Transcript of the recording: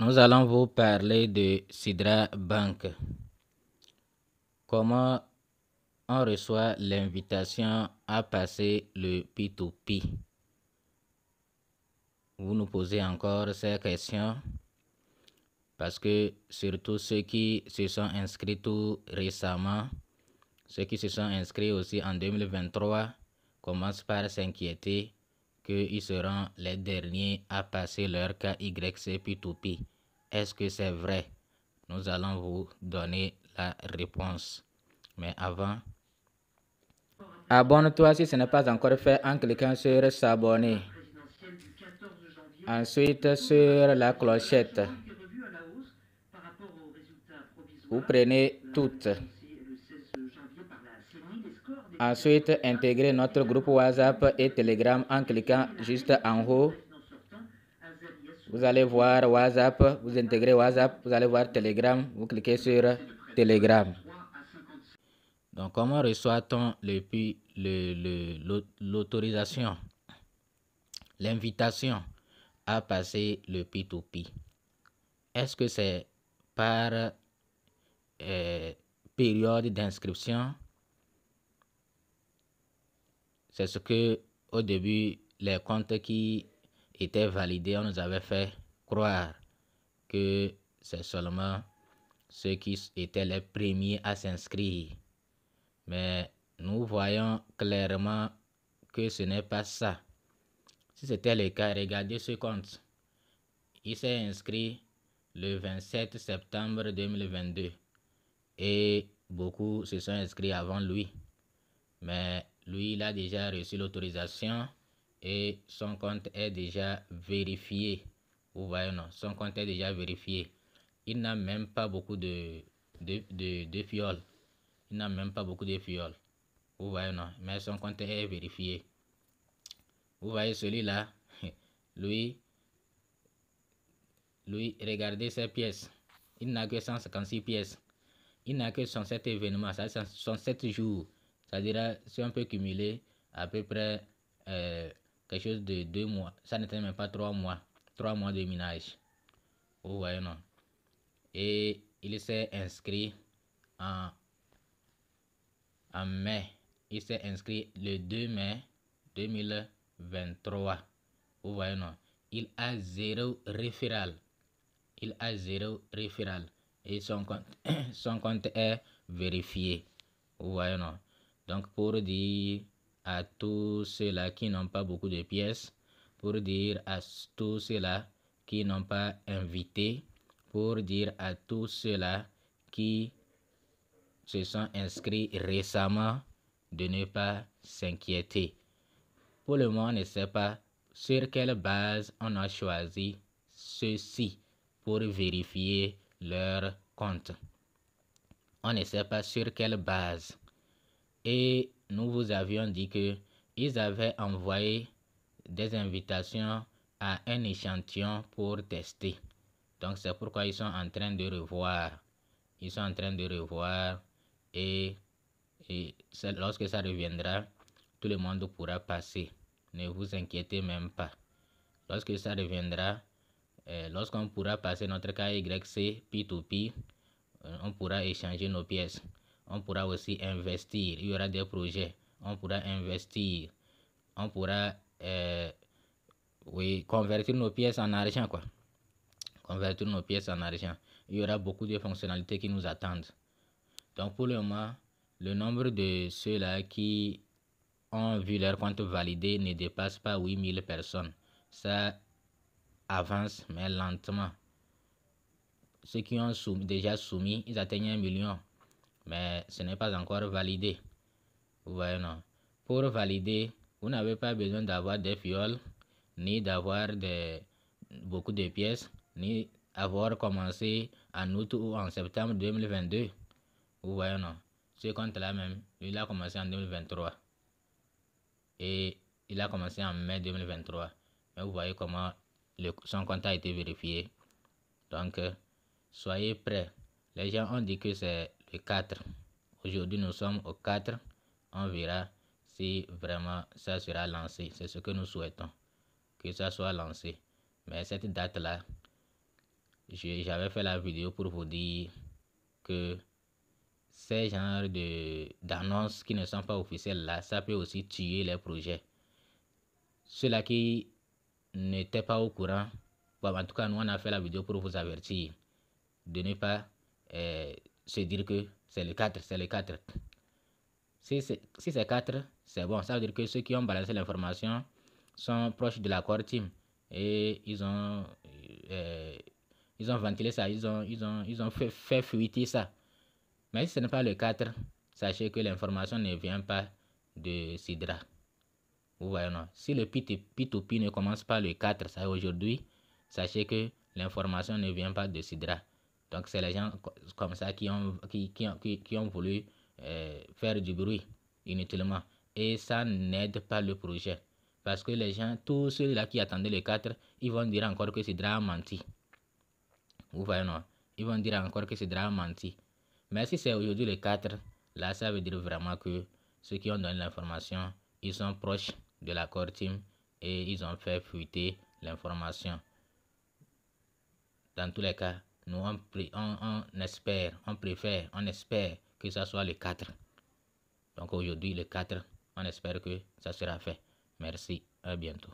Nous allons vous parler de Sidra Bank. Comment on reçoit l'invitation à passer le P2P. Vous nous posez encore ces questions parce que surtout ceux qui se sont inscrits tout récemment, ceux qui se sont inscrits aussi en 2023 commencent par s'inquiéter qu'ils seront les derniers à passer leur KYC P2P. Est-ce que c'est vrai? Nous allons vous donner la réponse. Mais avant, abonne-toi si ce n'est pas encore fait en cliquant sur s'abonner. Ensuite, sur la clochette, vous prenez toutes. Ensuite, intégrez notre groupe WhatsApp et Telegram en cliquant juste en haut. Vous allez voir WhatsApp, vous intégrez WhatsApp, vous allez voir Telegram, vous cliquez sur Telegram. Donc, comment reçoit-on l'autorisation, l'invitation à passer le P2P? Est-ce que c'est par période d'inscription? C'est ce que au début, les comptes qui étaient validés, on nous avait fait croire que c'est seulement ceux qui étaient les premiers à s'inscrire. Mais nous voyons clairement que ce n'est pas ça. Si c'était le cas, regardez ce compte. Il s'est inscrit le 27 septembre 2022 et beaucoup se sont inscrits avant lui. Mais lui, il a déjà reçu l'autorisation et son compte est déjà vérifié. Vous voyez, non? Son compte est déjà vérifié. Il n'a même pas beaucoup de fioles. Il n'a même pas beaucoup de fioles. Vous voyez, non? Mais son compte est vérifié. Vous voyez celui-là? Lui, regardez ses pièces. Il n'a que 156 pièces. Il n'a que 107 événements. Ça, 107 jours. Ça dira, si on peut cumuler à peu près quelque chose de 2 mois. Ça n'était même pas 3 mois. 3 mois de minage. Vous voyez, non? Et il s'est inscrit en mai. Il s'est inscrit le 2 mai 2023. Vous voyez, non? Il a 0 référal. Il a 0 référal. Et son compte est vérifié. Vous voyez, non? Donc, pour dire à tous ceux-là qui n'ont pas beaucoup de pièces, pour dire à tous ceux-là qui n'ont pas invité, pour dire à tous ceux-là qui se sont inscrits récemment de ne pas s'inquiéter. Pour le moment, on ne sait pas sur quelle base on a choisi ceux-ci pour vérifier leur compte. On ne sait pas sur quelle base. Et nous vous avions dit que ils avaient envoyé des invitations à un échantillon pour tester. Donc c'est pourquoi ils sont en train de revoir. Ils sont en train de revoir et lorsque ça reviendra, tout le monde pourra passer. Ne vous inquiétez même pas. Lorsque ça reviendra, lorsqu'on pourra passer notre KYC P2P, on pourra échanger nos pièces. On pourra aussi investir. Il y aura des projets. On pourra investir. On pourra convertir nos pièces en argent, quoi. Convertir nos pièces en argent. Il y aura beaucoup de fonctionnalités qui nous attendent. Donc pour le moment, le nombre de ceux-là qui ont vu leur compte validé ne dépasse pas 8000 personnes. Ça avance, mais lentement. Ceux qui ont déjà soumis, ils atteignent 1 million. Mais ce n'est pas encore validé. Vous voyez, non? Pour valider, vous n'avez pas besoin d'avoir des fioles, ni d'avoir beaucoup de pièces, ni avoir commencé en août ou en septembre 2022. Vous voyez, non? Ce compte-là même, lui, il a commencé en 2023. Et il a commencé en mai 2023. Mais vous voyez comment son compte a été vérifié. Donc, soyez prêts. Les gens ont dit que c'est le 4. Aujourd'hui, nous sommes au 4. On verra si vraiment ça sera lancé. C'est ce que nous souhaitons, que ça soit lancé. Mais cette date-là, j'avais fait la vidéo pour vous dire que ces genres d'annonces qui ne sont pas officielles là, ça peut aussi tuer les projets. Ceux-là qui n'étaient pas au courant, bon, en tout cas, nous on a fait la vidéo pour vous avertir de ne pas se dire que c'est le 4, c'est le 4. Si c'est 4, c'est bon. Ça veut dire que ceux qui ont balancé l'information sont proches de la core team et ils ont ventilé ça, ils ont fait fuiter ça. Mais si ce n'est pas le 4, sachez que l'information ne vient pas de Sidra. Vous voyez, non? Si le P2P ne commence pas le 4, ça aujourd'hui, sachez que l'information ne vient pas de Sidra. Donc, c'est les gens comme ça qui ont voulu faire du bruit inutilement. Et ça n'aide pas le projet. Parce que les gens, tous ceux-là qui attendaient le 4, ils vont dire encore que Sidra a menti. Vous voyez, non? Ils vont dire encore que Sidra a menti. Mais si c'est aujourd'hui le 4, là, ça veut dire vraiment que ceux qui ont donné l'information, ils sont proches de la core team et ils ont fait fuiter l'information. Dans tous les cas, nous on espère que ça soit le 4. Donc aujourd'hui, le 4, on espère que ça sera fait. Merci, à bientôt.